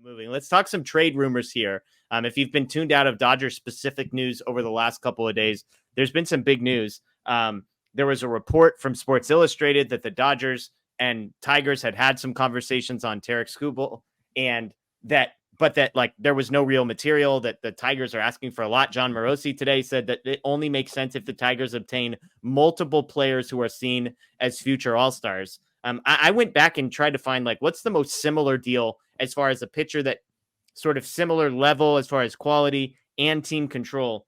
moving. Let's talk some trade rumors here. If you've been tuned out of Dodgers specific news over the last couple of days, there's been some big news. There was a report from Sports Illustrated that the Dodgers and Tigers had some conversations on Tarik Skubal, and that there was no real material, that the Tigers are asking for a lot. John Morosi today said that it only makes sense if the Tigers obtain multiple players who are seen as future All-Stars. I went back and tried to find what's the most similar deal as far as a pitcher that sort of similar level as far as quality and team control.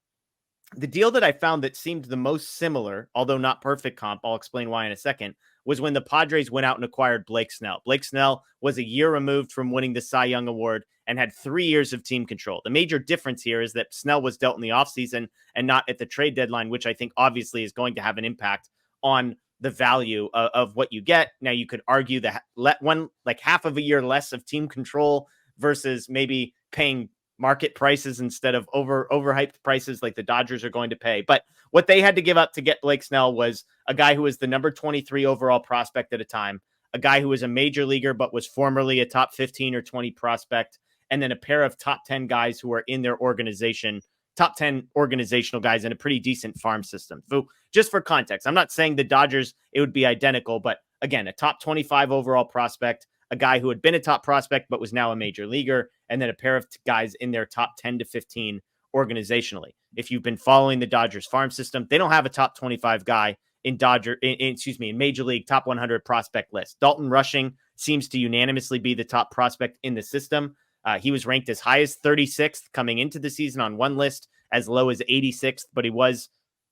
The deal that I found that seemed the most similar, although not perfect comp, I'll explain why in a second, was when the Padres went out and acquired Blake Snell. Blake Snell was a year removed from winning the Cy Young Award and had 3 years of team control. The major difference here is that Snell was dealt in the offseason and not at the trade deadline, which I think obviously is going to have an impact on the value of what you get. Now, you could argue that half of a year less of team control versus maybe paying market prices instead of overhyped prices like the Dodgers are going to pay. But what they had to give up to get Blake Snell was a guy who was the number 23 overall prospect at a time, a guy who was a major leaguer but was formerly a top 15 or 20 prospect, and then a pair of top 10 guys who are in their organization, top 10 organizational guys in a pretty decent farm system. So just for context, I'm not saying the Dodgers, it would be identical, but again, a top 25 overall prospect, a guy who had been a top prospect but was now a major leaguer, and then a pair of guys in their top 10 to 15 organizationally. If you've been following the Dodgers farm system, they don't have a top 25 guy in Major League top 100 prospect list. Dalton Rushing seems to unanimously be the top prospect in the system. He was ranked as high as 36th coming into the season on one list, as low as 86th, but he was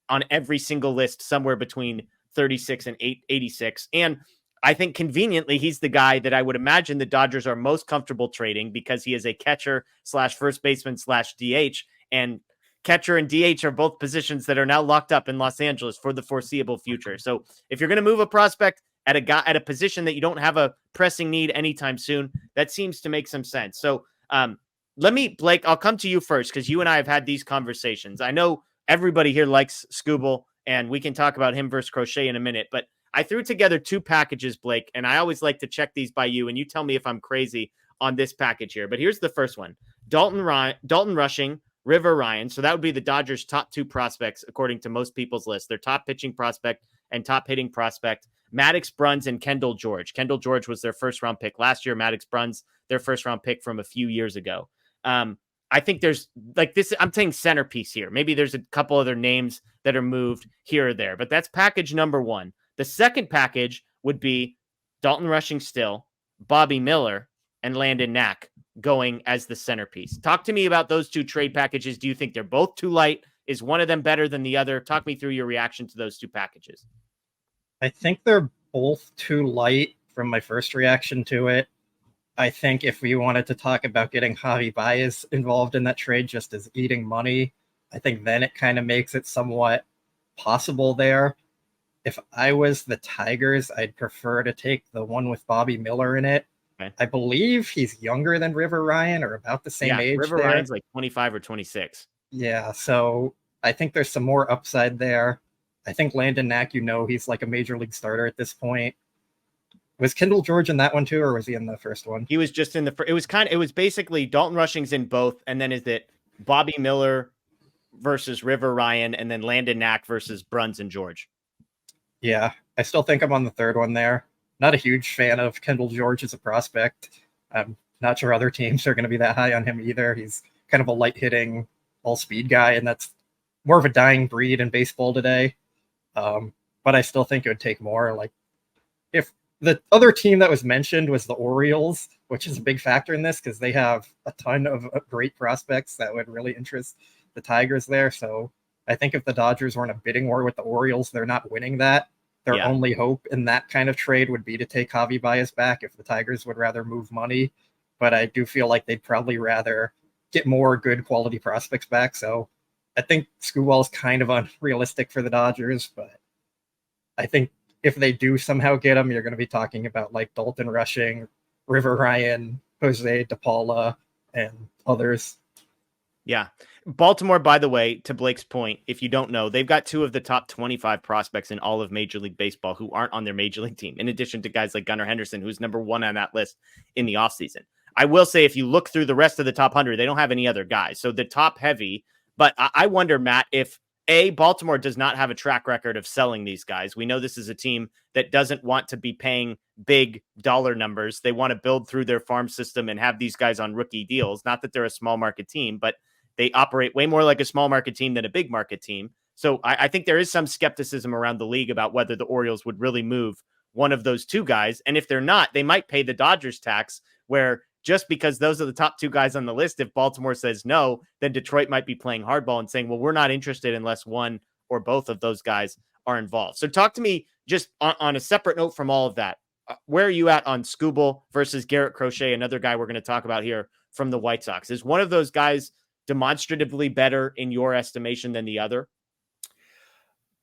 on every single list somewhere between 36 and 86. And I think conveniently, he's the guy that I would imagine the Dodgers are most comfortable trading because he is a catcher / first baseman / DH. And catcher and DH are both positions that are now locked up in Los Angeles for the foreseeable future. So if you're going to move a prospect at a position that you don't have a pressing need anytime soon, that seems to make some sense. So Blake, I'll come to you first because you and I have had these conversations. I know everybody here likes Skubal, and we can talk about him versus Crochet in a minute, but I threw together 2 packages, Blake, and I always like to check these by you, and you tell me if I'm crazy on this package here. But here's the first one. Dalton Rushing, River Ryan. So that would be the Dodgers' top 2 prospects, according to most people's list. Their top pitching prospect and top hitting prospect, Maddox Bruns and Kendall George. Kendall George was their first-round pick last year. Maddox Bruns, their first-round pick from a few years ago. I think there's this, I'm saying centerpiece here. Maybe there's a couple other names that are moved here or there, but that's package number 1. The second package would be Dalton Rushing still, Bobby Miller, and Landon Knack going as the centerpiece. Talk to me about those 2 trade packages. Do you think they're both too light? Is one of them better than the other? Talk me through your reaction to those 2 packages. I think they're both too light from my first reaction to it. I think if we wanted to talk about getting Javi Baez involved in that trade just as eating money, I think then it kind of makes it somewhat possible there. If I was the Tigers, I'd prefer to take the one with Bobby Miller in it. Okay. I believe he's younger than River Ryan or about the same age. River Ryan's like 25 or 26. Yeah, so I think there's some more upside there. I think Landon Knack, he's like a major league starter at this point. Was Kendall George in that one too, or was he in the first one? He was just in the. It was basically Dalton Rushing's in both, and then is it Bobby Miller versus River Ryan, and then Landon Knack versus Bruns and George. Yeah, I still think I'm on the third one there. Not a huge fan of Kendall George as a prospect. I'm not sure other teams are going to be that high on him either. He's kind of a light-hitting, all-speed guy, and that's more of a dying breed in baseball today. But I still think it would take more. Like, if the other team that was mentioned was the Orioles, which is a big factor in this because they have a ton of great prospects that would really interest the Tigers there. So I think if the Dodgers were in a bidding war with the Orioles, they're not winning that. Their only hope in that kind of trade would be to take Javi Baez back if the Tigers would rather move money. But I do feel like they'd probably rather get more good quality prospects back. So I think Skubal is kind of unrealistic for the Dodgers, but I think if they do somehow get him, you're going to be talking about like Dalton Rushing, River Ryan, Jose DePaula, and others. Yeah. Baltimore, by the way, to Blake's point, if you don't know, they've got 2 of the top 25 prospects in all of Major League Baseball who aren't on their Major League team, in addition to guys like Gunnar Henderson, who's number 1 on that list in the offseason. I will say if you look through the rest of the top 100, they don't have any other guys. So the top heavy, but I wonder, Matt, if Baltimore does not have a track record of selling these guys. We know this is a team that doesn't want to be paying big dollar numbers. They want to build through their farm system and have these guys on rookie deals. Not that they're a small market team, but they operate way more like a small market team than a big market team. So I think there is some skepticism around the league about whether the Orioles would really move one of those two guys. And if they're not, they might pay the Dodgers tax, where just because those are the top two guys on the list, if Baltimore says no, then Detroit might be playing hardball and saying, well, we're not interested unless one or both of those guys are involved. So talk to me just on a separate note from all of that. Where are you at on Skubal versus Garrett Crochet, another guy we're going to talk about here from the White Sox? Is one of those guys demonstratively better in your estimation than the other?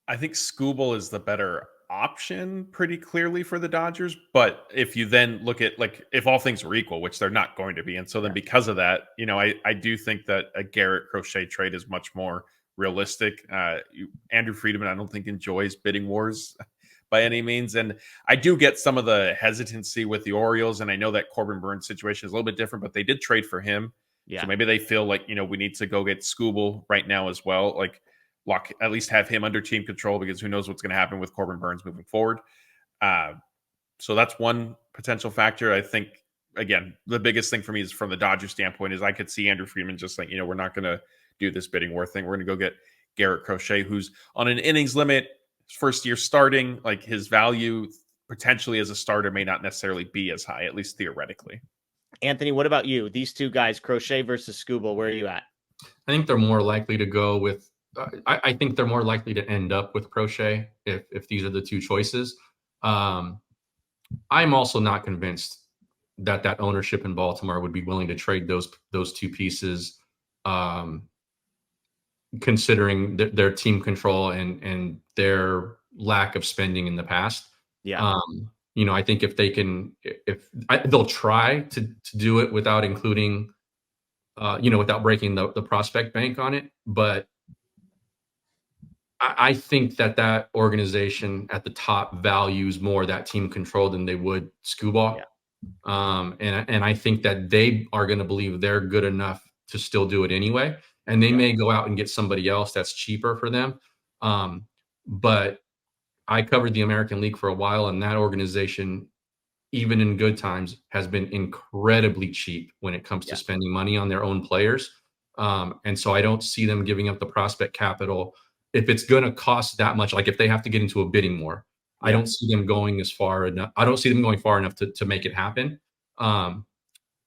I think Skubal is the better option pretty clearly for the Dodgers. But if you then look at, like, if all things were equal, which they're not going to be. And so then because of that, I do think that a Garrett Crochet trade is much more realistic. Andrew Friedman, I don't think enjoys bidding wars by any means. And I do get some of the hesitancy with the Orioles. And I know that Corbin Burns situation is a little bit different, but they did trade for him. Yeah. So maybe they feel like, we need to go get Skubal right now as well. Like, at least have him under team control, because who knows what's going to happen with Corbin Burns moving forward. So that's one potential factor. I think, again, the biggest thing for me is from the Dodgers standpoint is I could see Andrew Friedman just like, we're not going to do this bidding war thing. We're going to go get Garrett Crochet, who's on an innings limit, first year starting. Like, his value potentially as a starter may not necessarily be as high, at least theoretically. Anthony, what about you? These two guys, Crochet versus Skubal, where are you at? I think they're more likely to go with I think they're more likely to end up with Crochet if these are the two choices. I'm also not convinced that ownership in Baltimore would be willing to trade those two pieces, considering their team control and their lack of spending in the past. Yeah. I think if they can, they'll try to do it without including, without breaking the prospect bank on it, but I think that organization at the top values more that team control than they would Skubal. Yeah. And I think that they are going to believe they're good enough to still do it anyway. And they may go out and get somebody else that's cheaper for them. But I covered the American League for a while, and that organization, even in good times, has been incredibly cheap when it comes to spending money on their own players. And so I don't see them giving up the prospect capital if it's going to cost that much. Like, if they have to get into a bidding war, I don't see them going as far enough. I don't see them going far enough to make it happen.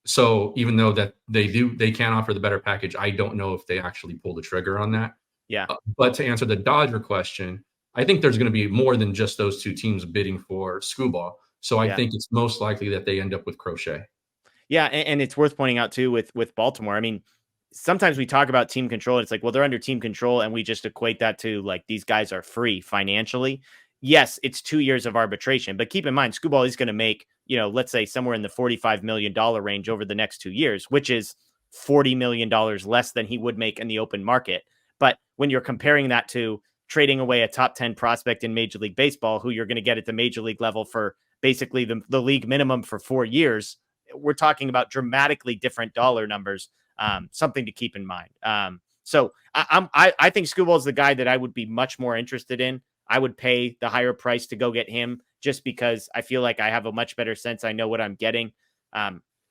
So even though that they can offer the better package, I don't know if they actually pull the trigger on that. Yeah. But to answer the Dodger question, I think there's going to be more than just those two teams bidding for Skubal. So I think it's most likely that they end up with Crochet. Yeah, and it's worth pointing out too with Baltimore. I mean, sometimes we talk about team control, and it's like, well, they're under team control, and we just equate that to like these guys are free financially. Yes, it's 2 years of arbitration, but keep in mind, Skubal is going to make, let's say somewhere in the $45 million range over the next 2 years, which is $40 million less than he would make in the open market. But when you're comparing that to trading away a top 10 prospect in Major League Baseball, who you're going to get at the Major League level for basically the league minimum for 4 years, we're talking about dramatically different dollar numbers. Something to keep in mind. So I think Skubal is the guy that I would be much more interested in. I would pay the higher price to go get him just because I feel like I have a much better sense. I know what I'm getting.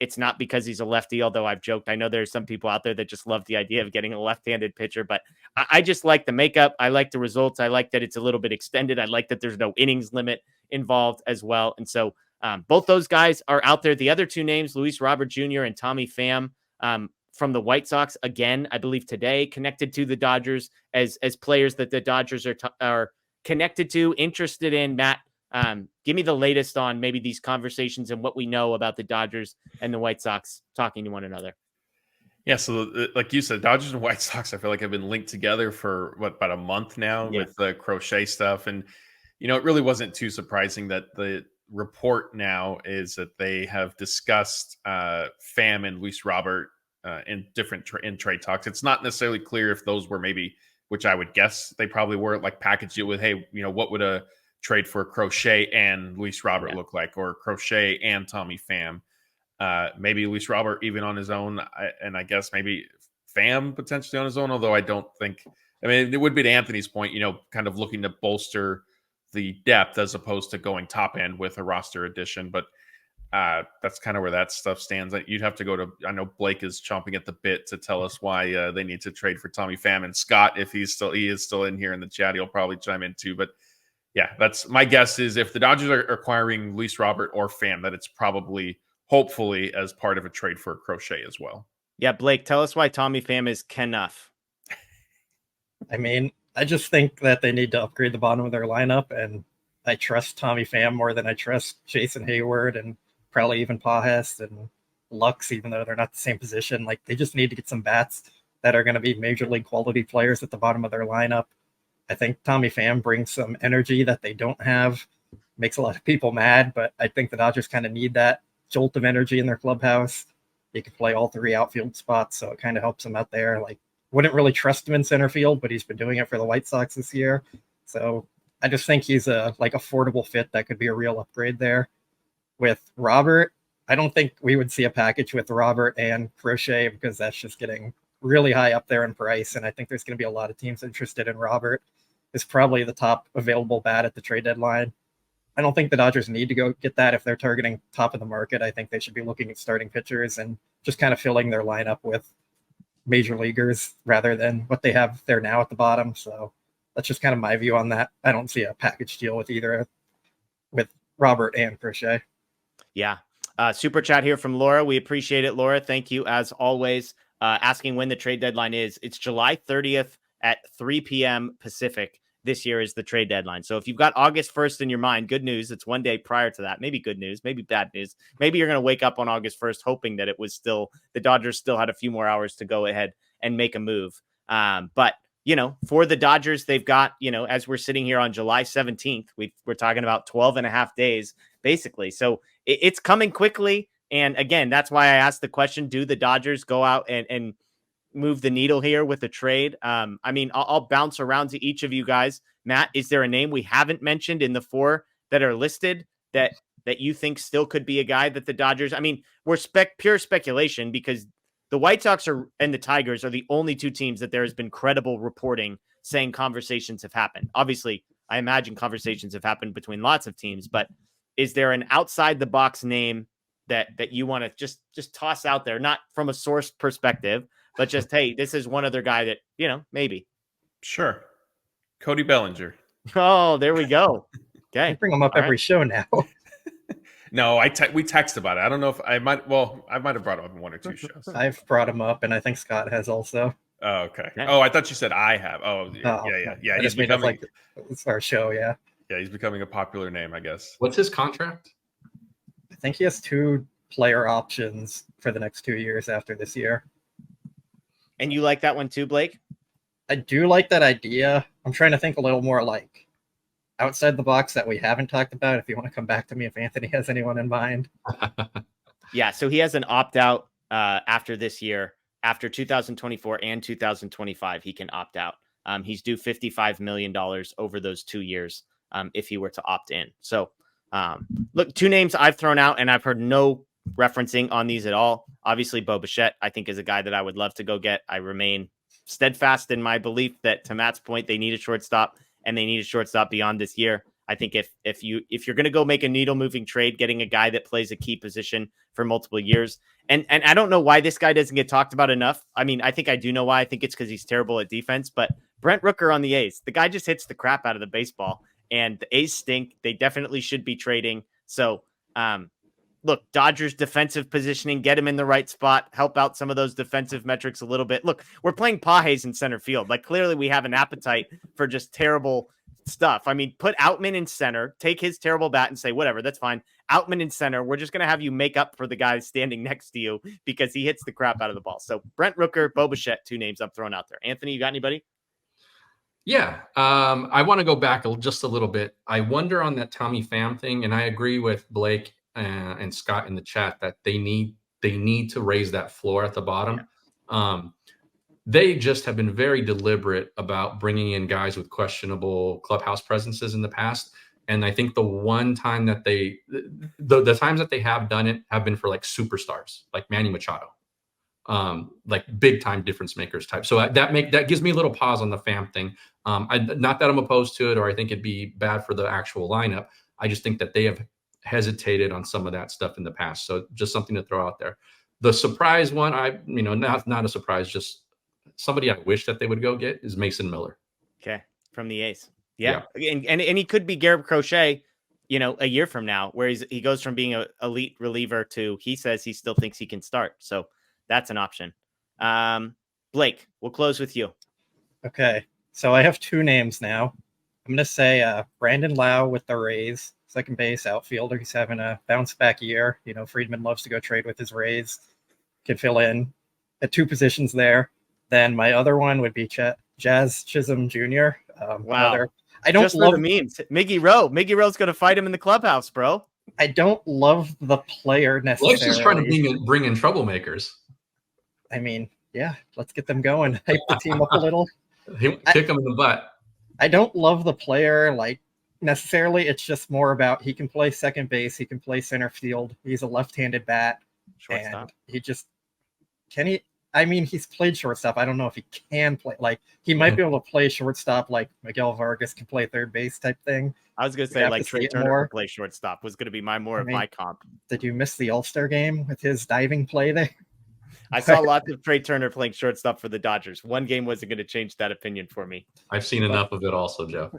It's not because he's a lefty, although I've joked. I know there's some people out there that just love the idea of getting a left-handed pitcher, but I just like the makeup. I like the results. I like that it's a little bit extended. I like that there's no innings limit involved as well. And so both those guys are out there. The other two names, Luis Robert Jr. and Tommy Pham, from the White Sox, again, I believe today, connected to the Dodgers as players that the Dodgers are connected to, interested in. Matt, give me the latest on maybe these conversations and what we know about the Dodgers and the White Sox talking to one another. Yeah, so like you said, Dodgers and White Sox, I feel like have been linked together for about a month now with the Crochet stuff. And, it really wasn't too surprising that the report now is that they have discussed Pham and Luis Robert in different in trade talks. It's not necessarily clear if those were maybe, which I would guess they probably were, like packaged it with, hey, what would a trade for Crochet and Luis Robert look like, or Crochet and Tommy Pham? Maybe Luis Robert even on his own, and I guess maybe Pham potentially on his own, although I don't think – I mean, it would be to Anthony's point, kind of looking to bolster the depth as opposed to going top end with a roster addition. But that's kind of where that stuff stands. You'd have to go to – I know Blake is chomping at the bit to tell us why they need to trade for Tommy Pham. And Scott, if he is still in here in the chat, he'll probably chime in too. But yeah, that's my guess is if the Dodgers are acquiring Luis Robert or Pham, that it's probably – hopefully as part of a trade for Crochet as well. Yeah, Blake, tell us why Tommy Pham is Kenuff. I mean, I just think that they need to upgrade the bottom of their lineup, and I trust Tommy Pham more than I trust Jason Hayward and probably even Pajes and Lux, even though they're not the same position. Like, they just need to get some bats that are going to be major league quality players at the bottom of their lineup. I think Tommy Pham brings some energy that they don't have, makes a lot of people mad, but I think the Dodgers kind of need that jolt of energy in their clubhouse. He can play all three outfield spots, so it kind of helps him out there. Like, wouldn't really trust him in center field, but he's been doing it for the White Sox this year. So I just think he's a affordable fit that could be a real upgrade there. With Robert, I don't think we would see a package with Robert and Crochet because that's just getting really high up there in price. And I think there's going to be a lot of teams interested in Robert. Is probably the top available bat at the trade deadline. I don't think the Dodgers need to go get that if they're targeting top of the market. I think they should be looking at starting pitchers and just kind of filling their lineup with major leaguers rather than what they have there now at the bottom. So that's just kind of my view on that. I don't see a package deal with Robert and Crochet. Yeah. Super chat here from Laura. We appreciate it, Laura. Thank you as always. Asking when the trade deadline is. It's July 30th at 3 p.m. Pacific. This year is the trade deadline. So if you've got August 1st in your mind, good news. It's one day prior to that. Maybe good news, maybe bad news. Maybe you're going to wake up on August 1st hoping that it was still the Dodgers still had a few more hours to go ahead and make a move. But, for the Dodgers, they've got, as we're sitting here on July 17th, we're talking about 12 and a half days, basically. So it's coming quickly. And again, that's why I asked the question, do the Dodgers go out and move the needle here with a trade? I'll bounce around to each of you guys. Matt, is there a name we haven't mentioned in the four that are listed that you think still could be a guy that the Dodgers, we're pure speculation because the White Sox and the Tigers are the only two teams that there has been credible reporting saying conversations have happened. Obviously, I imagine conversations have happened between lots of teams, but is there an outside the box name that you want to just toss out there, not from a source perspective, but just, hey, this is one other guy that, maybe. Sure. Cody Bellinger. Oh, there we go. Okay. I bring him up every show now. No, we text about it. I don't know if I might have brought him up in one or two shows. I've brought him up, and I think Scott has also. Oh, okay. Oh, I thought you said I have. Oh, yeah. He's becoming it's our show, yeah. Yeah, he's becoming a popular name, I guess. What's his contract? I think he has 2 player options for the next 2 years after this year. And you like that one too, Blake? I do like that idea. I'm trying to think a little more like outside the box that we haven't talked about. If you want to come back to me, if Anthony has anyone in mind. Yeah. So he has an opt-out after this year, after 2024 and 2025, he can opt out. He's due $55 million over those 2 years if he were to opt in. So look, 2 names I've thrown out and I've heard no referencing on these at all. Obviously, Bo Bichette, I think, is a guy that I would love to go get. I remain steadfast in my belief that, to Matt's point, they need a shortstop and they need a shortstop beyond this year. I think if you're going to go make a needle moving trade, getting a guy that plays a key position for multiple years, and I don't know why this guy doesn't get talked about enough. I think I do know why. I think it's because he's terrible at defense, but Brent Rooker on the A's, the guy just hits the crap out of the baseball, and the A's stink. They definitely should be trading. So, look, Dodgers defensive positioning, get him in the right spot, help out some of those defensive metrics a little bit. Look, we're playing Pajes in center field. Like, clearly we have an appetite for just terrible stuff. Put Outman in center, take his terrible bat and say, whatever, that's fine. Outman in center. We're just going to have you make up for the guy standing next to you because he hits the crap out of the ball. So Brent Rooker, Bo Bichette, 2 names I'm throwing out there. Anthony, you got anybody? Yeah. I want to go back just a little bit. I wonder on that Tommy Pham thing, and I agree with Blake and Scott in the chat that they need to raise that floor at the bottom. Yeah. They just have been very deliberate about bringing in guys with questionable clubhouse presences in the past. And I think the one time that the times that they have done it have been for like superstars, like Manny Machado, like big time difference makers type. So that gives me a little pause on the Pham thing. Not that I'm opposed to it, or I think it'd be bad for the actual lineup. I just think that they have hesitated on some of that stuff in the past. So just something to throw out there. The surprise one, not a surprise, just somebody I wish that they would go get is Mason Miller. Okay. From the A's. Yeah. And he could be Garrett Crochet, a year from now, where he goes from being an elite reliever to he says he still thinks he can start. So that's an option. Blake, we'll close with you. Okay. So I have two names now. I'm going to say Brandon Lau with the Rays, second base outfielder. He's having a bounce back year. Friedman loves to go trade with his Rays. Can fill in at two positions there. Then my other one would be Jazz Chisholm Jr. Wow. I don't just love for the memes. Miggy Rowe's going to fight him in the clubhouse, bro. I don't love the player necessarily. Blake's just trying to bring in troublemakers. I mean, yeah, let's get them going. Hype the team up a little. Kick them in the butt. I don't love the player necessarily. It's just more about he can play second base. He can play center field. He's a left-handed bat. Shortstop. And he's played shortstop. I don't know if he can play. He might be able to play shortstop like Miguel Vargas can play third base type thing. I was going to say like Trey Turner can play shortstop was going to be my comp. Did you miss the All-Star game with his diving play there? I saw lots of Trey Turner playing shortstop for the Dodgers. One game wasn't going to change that opinion for me. I've seen enough of it also, Jeff.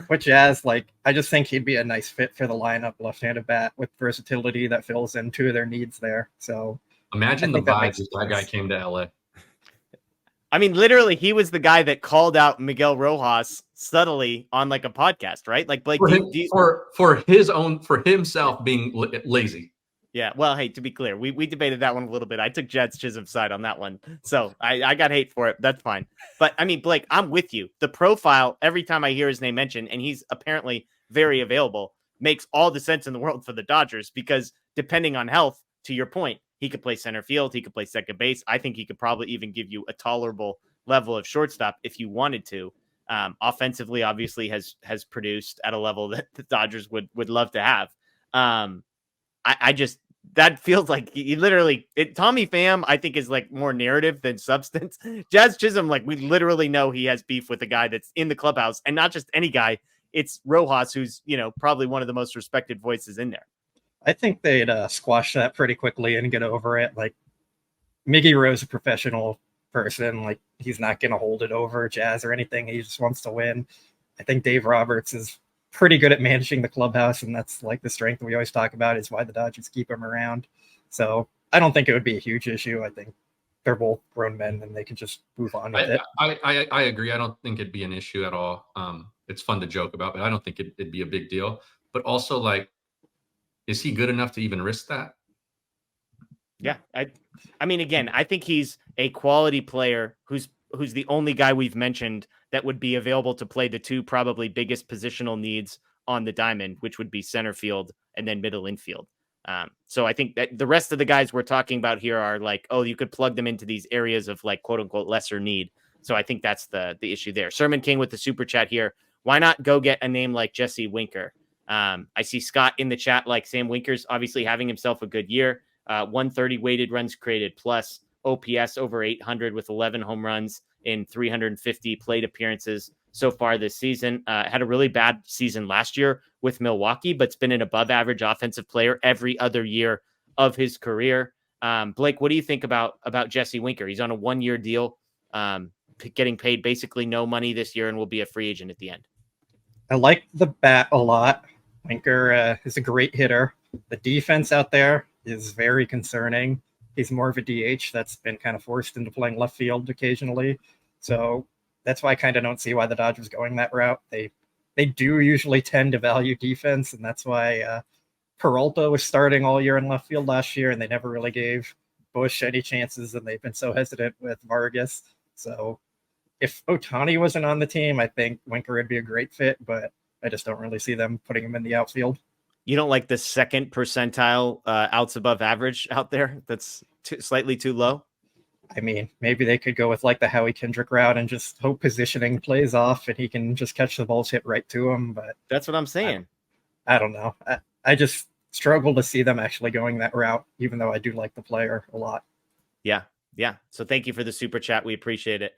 But Jazz, I just think he'd be a nice fit for the lineup, left-handed bat with versatility that fills in two of their needs there. So imagine the vibes if that guy came to LA. I mean, literally, he was the guy that called out Miguel Rojas subtly on a podcast, right? Like Blake for himself being lazy. Yeah, well, hey, to be clear, we debated that one a little bit. I took Jazz Chisholm's side on that one, so I got hate for it. That's fine. But, I mean, Blake, I'm with you. The profile, every time I hear his name mentioned, and he's apparently very available, makes all the sense in the world for the Dodgers because depending on health, to your point, he could play center field, he could play second base. I think he could probably even give you a tolerable level of shortstop if you wanted to. Offensively, obviously, has produced at a level that the Dodgers would love to have. That feels like Tommy Pham, I think, is more narrative than substance. Jazz Chisholm, we literally know he has beef with a guy that's in the clubhouse, and not just any guy. It's Rojas, who's, probably one of the most respected voices in there. I think they'd squash that pretty quickly and get over it. Miggy Rowe's a professional person. He's not going to hold it over Jazz or anything. He just wants to win. I think Dave Roberts is pretty good at managing the clubhouse, and that's the strength we always talk about is why the Dodgers keep him around. So I don't think it would be a huge issue. I think they're both grown men and they can just move on with it. I agree. I don't think it'd be an issue at all. It's fun to joke about, but I don't think it'd be a big deal. But also, is he good enough to even risk that? Yeah. I mean, again, I think he's a quality player who's the only guy we've mentioned that would be available to play the two probably biggest positional needs on the diamond, which would be center field and then middle infield. So I think that the rest of the guys we're talking about here are you could plug them into these areas of quote unquote lesser need. So I think that's the issue there. Sermon King with the super chat here. Why not go get a name like Jesse Winker? I see Scott in the chat, Sam Winker's obviously having himself a good year. 130 weighted runs created plus OPS over 800 with 11 home runs in 350 plate appearances so far this season. Had a really bad season last year with Milwaukee, but's been an above average offensive player every other year of his career. Blake, what do you think about Jesse Winker? He's on a 1-year deal, getting paid basically no money this year and will be a free agent at the end. I like the bat a lot. Winker is a great hitter. The defense out there is very concerning. He's more of a DH that's been kind of forced into playing left field occasionally. So that's why I kind of don't see why the Dodgers going that route. They do usually tend to value defense, and that's why Peralta was starting all year in left field last year, and they never really gave Bush any chances, and they've been so hesitant with Vargas. So if Ohtani wasn't on the team, I think Winker would be a great fit, but I just don't really see them putting him in the outfield. You don't like the second percentile outs above average out there? That's slightly too low? I mean, maybe they could go with like the Howie Kendrick route and just hope positioning plays off and he can just catch the balls hit right to him. But that's what I'm saying. I don't know. I just struggle to see them actually going that route, even though I do like the player a lot. Yeah. So thank you for the super chat. We appreciate it.